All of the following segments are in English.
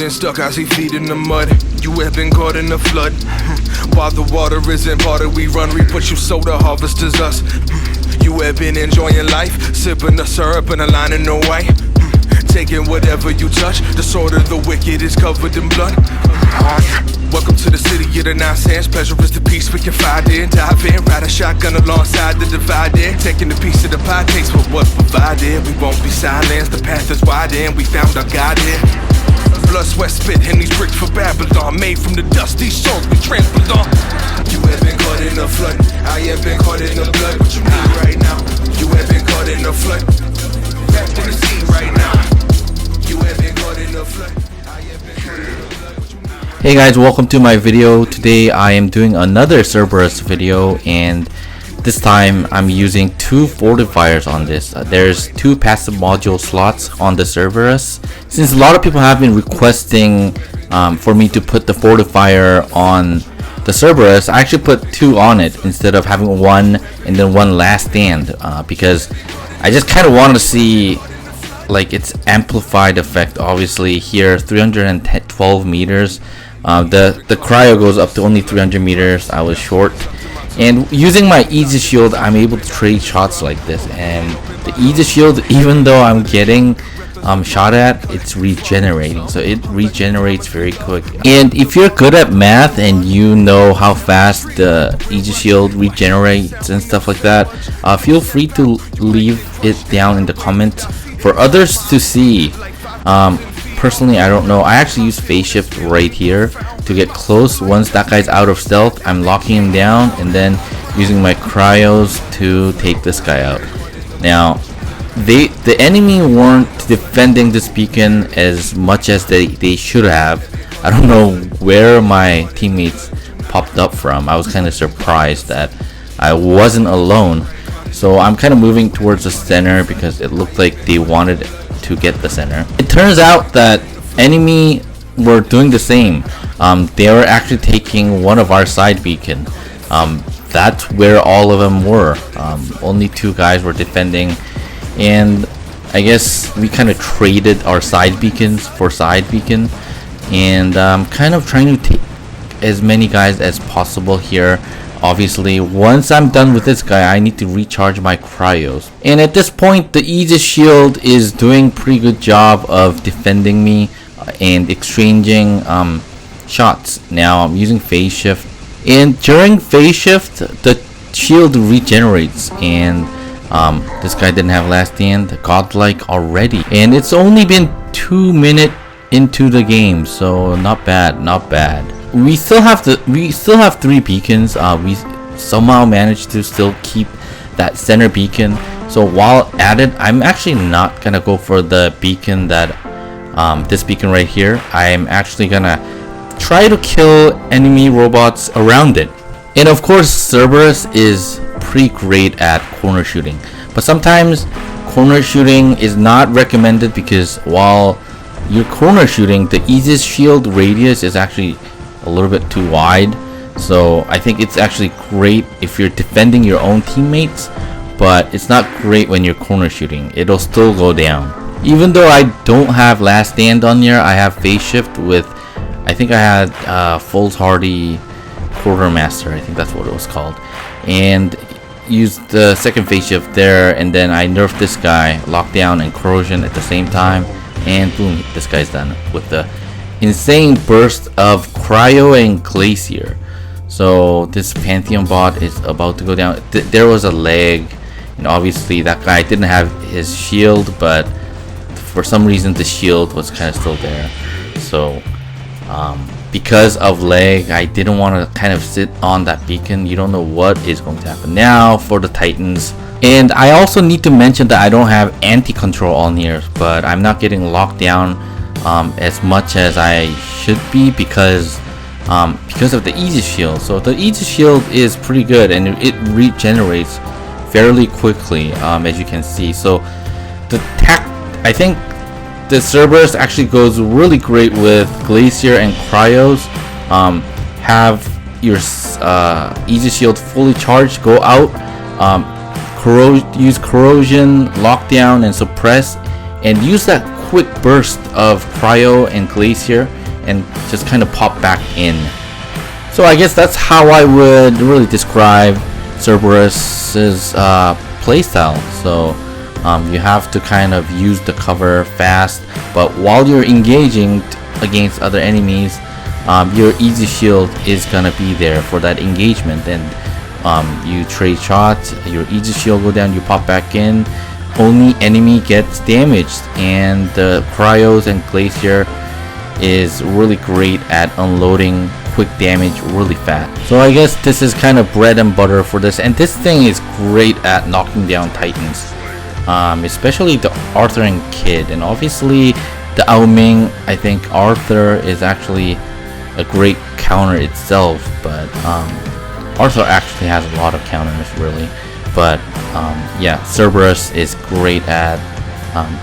been stuck, I see feet in the mud. You have been caught in the flood. While the water isn't parted, we run, we put you so the harvest is us. You have been enjoying life, sipping the syrup and a line in the white. Taking whatever you touch, the sword of the wicked is covered in blood. Welcome to the city of the nonsense. Pleasure is the peace we can find in. Dive in, ride a shotgun alongside the divided. Taking a piece of the pie, takes what was provided. We won't be silenced, the path is wide and we found our God here. Blood, sweat, spit, and these bricks for Babylon. Made from the dust, these souls we trampled on. You have been caught in the flood, I have been caught in the blood. What you need right now? You have been caught in the flood. Back to the sea right now. You have been caught in the flood. I have been caught in the blood. What you need right now? Hey guys, welcome to my video. Today I am doing another Cerberus video, and this time I'm using two fortifiers on this. There's two passive module slots on the Cerberus. Since a lot of people have been requesting for me to put the fortifier on the Cerberus, I actually put two on it instead of having one and then one last stand, because I just kind of want to see like its amplified effect. Obviously here 312 meters, the cryo goes up to only 300 meters. I was short, and using my aegis shield I'm able to trade shots like this. And the aegis shield, even though I'm getting shot at, it's regenerating, so it regenerates very quick. And if you're good at math and you know how fast the aegis shield regenerates and stuff like that, feel free to leave it down in the comments for others to see. Personally, I don't know. I actually use phase shift right here to get close. Once that guy's out of stealth, I'm locking him down and then using my cryos to take this guy out. Now, the enemy weren't defending this beacon as much as they should have. I don't know where my teammates popped up from. I was kind of surprised that I wasn't alone. So I'm kind of moving towards the center because it looked like they wanted to get the center. It turns out that enemy were doing the same. They were actually taking one of our side beacon. That's where all of them were. Only two guys were defending, and I guess we kind of traded our side beacons for side beacon, and kind of trying to take as many guys as possible here. Obviously, once I'm done with this guy, I need to recharge my cryos. And at this point, the aegis shield is doing pretty good job of defending me and exchanging shots. Now I'm using phase shift, and during phase shift, the shield regenerates. And this guy didn't have last stand, godlike already, and it's only been 2 minutes into the game, so not bad, not bad. We still have three beacons. We somehow managed to still keep that center beacon. So while at it, I'm actually not gonna go for the beacon that this beacon right here. I'm actually gonna try to kill enemy robots around it. And of course, Cerberus is pretty great at corner shooting, but sometimes corner shooting is not recommended because while you're corner shooting, the aegis shield radius is actually a little bit too wide. So I think it's actually great if you're defending your own teammates, but it's not great when you're corner shooting. It'll still go down. Even though I don't have last stand on here, I have phase shift with, I think I had Full Hardy Quartermaster, I think that's what it was called, and used the second phase shift there, and then I nerfed this guy, lockdown and corrosion at the same time, and boom, this guy's done with the insane burst of cryo and glacier. So this Pantheon bot is about to go down. There was a lag, and obviously that guy didn't have his shield, but for some reason the shield was kind of still there. So because of lag, I didn't want to kind of sit on that beacon. You don't know what is going to happen. Now for the Titans. And I also need to mention that I don't have anti-control on here, but I'm not getting locked down as much as I should be because of the aegis shield. So the aegis shield is pretty good, and it regenerates fairly quickly, as you can see. So I think the Cerberus actually goes really great with glacier and cryos. Have your aegis shield fully charged, go out, use corrosion, lockdown, and suppress, and use that quick burst of cryo and glacier, and just kind of pop back in. So I guess that's how I would really describe Cerberus's playstyle. So you have to kind of use the cover fast, but while you're engaging against other enemies, your easy shield is gonna be there for that engagement, and you trade shots, your easy shield go down, you pop back in, only enemy gets damaged, and the cryos and glacier is really great at unloading quick damage really fast. So I guess this is kind of bread and butter for this, and this thing is great at knocking down titans, especially the Arthur and Kid, and obviously the hmmm. I think Arthur is actually a great counter itself, but Arthur actually has a lot of counters really, but yeah, Cerberus is great at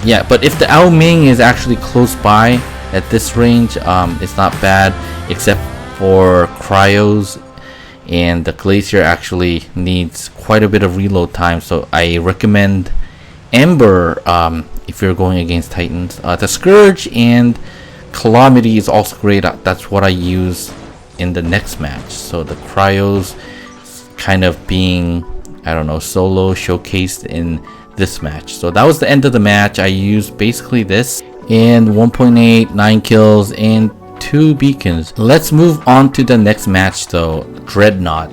yeah. But if the hmmm is actually close by at this range, it's not bad, except for cryos, and the glacier actually needs quite a bit of reload time, so I recommend Ember if you're going against titans. The Scourge and Calamity is also great. That's what I use in the next match. So the cryos kind of being, I don't know, solo showcased in this match. So that was the end of the match. I used basically this and 1.8, 9 kills and 2 beacons. Let's move on to the next match though, Dreadnought.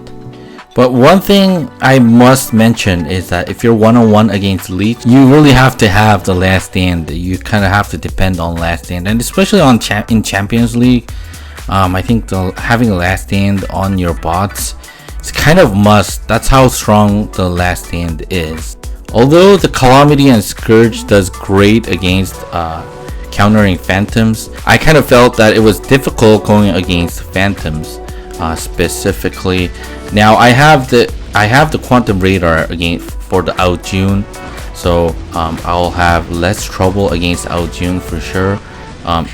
But one thing I must mention is that if you're one-on-one against Leech, you really have to have the last stand. You kind of have to depend on last stand, and especially on in Champions League, I think having a last stand on your bots is kind of must. That's how strong the last stand is. Although the Calamity and Scourge does great against countering Phantoms, I kind of felt that it was difficult going against Phantoms specifically. Now I have the Quantum Radar against for the Aojun, so I'll have less trouble against Aojun for sure.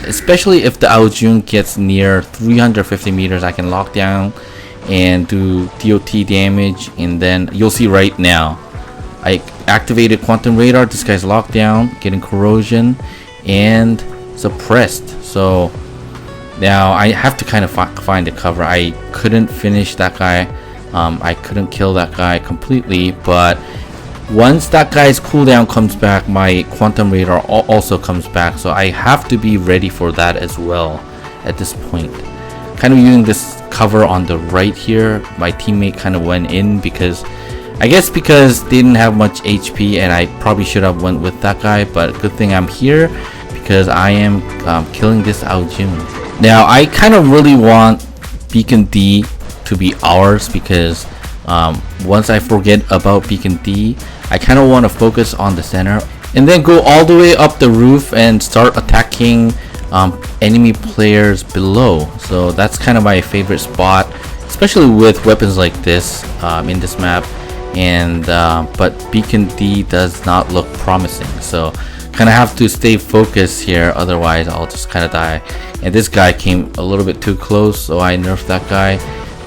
Especially if the Aojun gets near 350 meters, I can lock down and do DOT damage, and then you'll see right now I activated Quantum Radar. This guy's locked down, getting corrosion and suppressed. So now I have to kind of find the cover. I couldn't finish that guy. I couldn't kill that guy completely, but once that guy's cooldown comes back, my Quantum Radar also comes back, so I have to be ready for that as well at this point. Kind of using this cover on the right here. My teammate kind of went in because I guess because they didn't have much HP, and I probably should have went with that guy, but good thing I'm here because I am killing this Aojun. Now I kind of really want Beacon D to be ours, because once I forget about Beacon D, I kind of want to focus on the center and then go all the way up the roof and start attacking enemy players below. So that's kind of my favorite spot, especially with weapons like this in this map. And but Beacon D does not look promising, so kind of have to stay focused here, otherwise I'll just kind of die. And this guy came a little bit too close, so I nerfed that guy,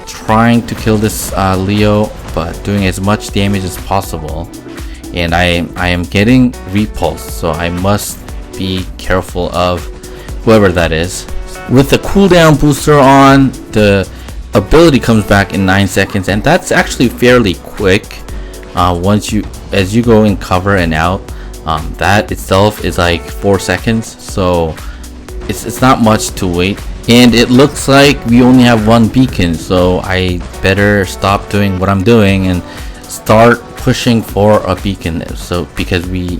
trying to kill this Leo, but doing as much damage as possible. And I am getting repulsed, so I must be careful of whoever that is. With the cooldown booster on, the ability comes back in 9 seconds, and that's actually fairly quick. As you go in cover and out, that itself is like 4 seconds, so it's not much to wait. And it looks like we only have one beacon, so I better stop doing what I'm doing and start pushing for a beacon. So because we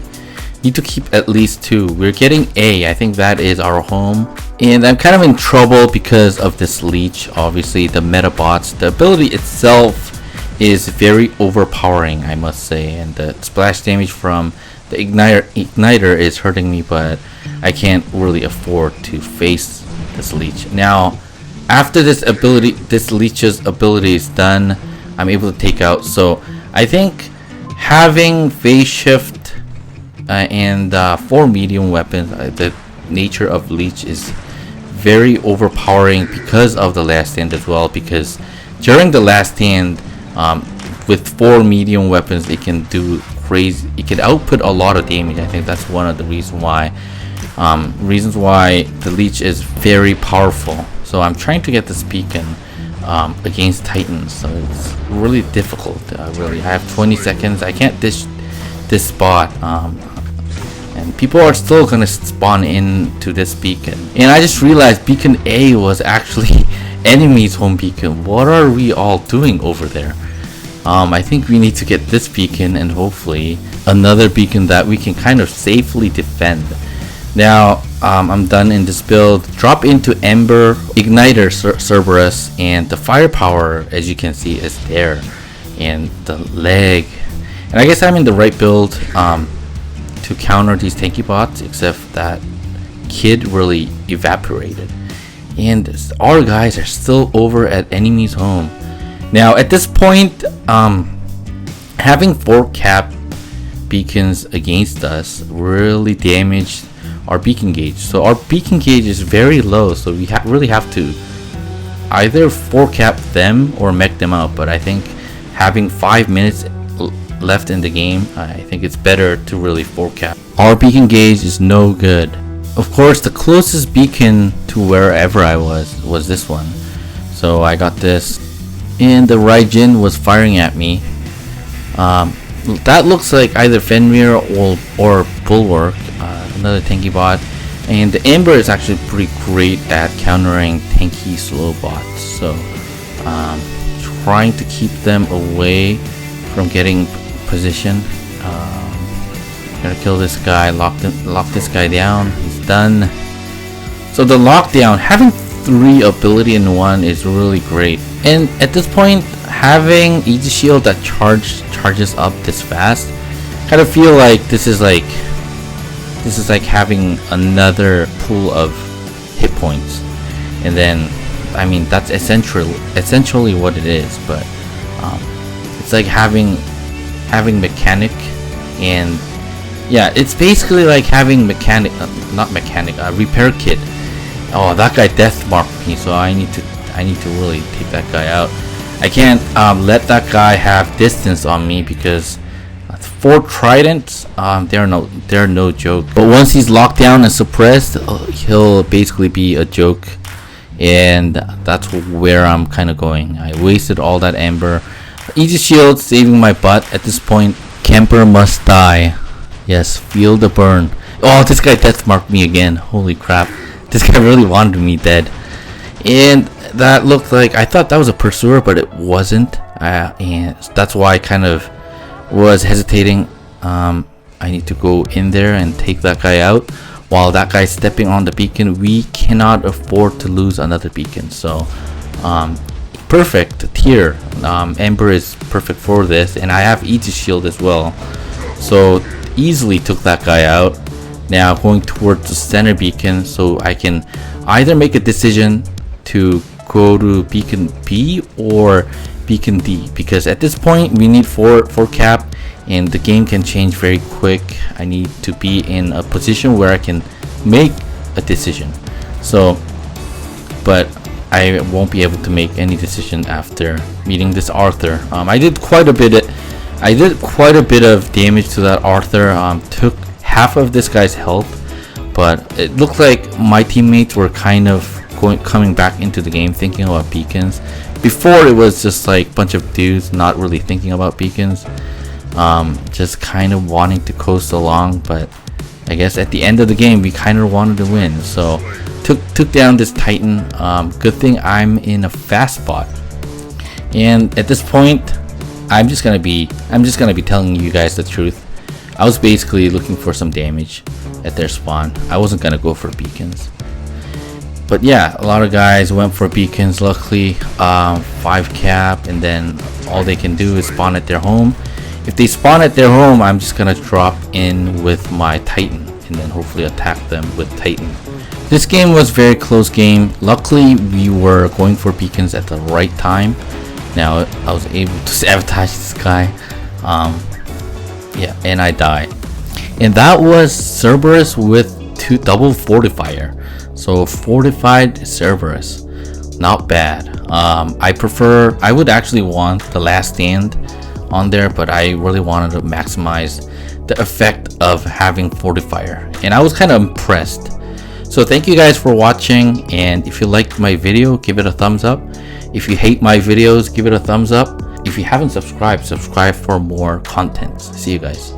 need to keep at least 2. We're getting A. I think that is our home. And I'm kind of in trouble because of this leech. Obviously the meta bots, the ability itself is very overpowering, I must say, and the splash damage from the igniter is hurting me, but I can't really afford to face this leech. Now after this leech's ability is done, I'm able to take out. So I think having phase shift and 4 medium weapons, the nature of leech is very overpowering because of the last stand as well, because during the last stand with 4 medium weapons, it can do crazy, it can output a lot of damage. I think that's one of the reasons why Reasons why the leech is very powerful. So I'm trying to get this beacon against Titans, so it's really difficult. Really, I have 20 seconds. I can't dish this spot, and people are still gonna spawn into this beacon. And I just realized beacon A was actually enemy's home beacon. What are we all doing over there? I think we need to get this beacon and hopefully another beacon that we can kind of safely defend. Now I'm done in this build. Drop into Ember, Igniter Cerberus, and the firepower, as you can see, is there, and the leg. And I guess I'm in the right build to counter these tanky bots, except that Kid really evaporated. And our guys are still over at enemy's home. Now at this point, having 4 cap beacons against us really damaged our beacon gauge. So our beacon gauge is very low, so we really have to either 4 cap them or mech them out. But I think having 5 minutes left in the game, I think it's better to really 4 cap. Our beacon gauge is no good. Of course, the closest beacon to wherever I was this one. So I got this, and the Raijin was firing at me. That looks like either Fenrir or Bulwark, another tanky bot. And the Ember is actually pretty great at countering tanky slow bots. So trying to keep them away from getting position. Gotta kill this guy, lock this guy down. He's done. So the lockdown, having 3 ability in 1 is really great. And at this point, having Aegis shield that charges up this fast, kind of feel like this is like having another pool of hit points. And then, I mean, that's essentially what it is. But it's like having mechanic, and yeah, it's basically like having repair kit. Oh, that guy death marked me, so I need to really take that guy out. I can't let that guy have distance on me, because 4 tridents, they're no joke. But once he's locked down and suppressed, he'll basically be a joke, and that's where I'm kind of going. I wasted all that ember. Aegis shield saving my butt at this point. Camper must die. Yes, feel the burn. Oh, this guy death marked me again. Holy crap. This guy really wanted me dead. And that looked like, I thought that was a pursuer, but it wasn't. And that's why I kind of was hesitating. I need to go in there and take that guy out. While that guy's stepping on the beacon, we cannot afford to lose another beacon. So, perfect tier. Ember is perfect for this, and I have Aegis shield as well. So easily took that guy out. Now going towards the center beacon, so I can either make a decision to go to beacon B or beacon D, because at this point we need 4 cap, and the game can change very quick. I need to be in a position where I can make a decision. So, but I won't be able to make any decision after meeting this Arthur. I did quite a bit of damage to that Arthur. Took half of this guy's health, but it looked like my teammates were kind of coming back into the game thinking about beacons. Before, it was just like a bunch of dudes not really thinking about beacons, just kind of wanting to coast along. But I guess at the end of the game we kind of wanted to win, so took down this Titan. Good thing I'm in a fast spot, and at this point I'm just gonna be telling you guys the truth. I was basically looking for some damage at their spawn. I wasn't gonna go for beacons. But yeah, a lot of guys went for beacons. Luckily, 5 cap, and then all they can do is spawn at their home. If they spawn at their home, I'm just gonna drop in with my Titan and then hopefully attack them with Titan. This game was a very close game. Luckily, we were going for beacons at the right time. Now I was able to sabotage this guy. Yeah, and I died. And that was Cerberus with double Fortifier. So fortified Cerberus, not bad. I would actually want the last stand on there, but I really wanted to maximize the effect of having Fortifier, and I was kind of impressed. So thank you guys for watching, and if you liked my video, give it a thumbs up. If you hate my videos, give it a thumbs up. If you haven't subscribed, subscribe for more content. See you guys.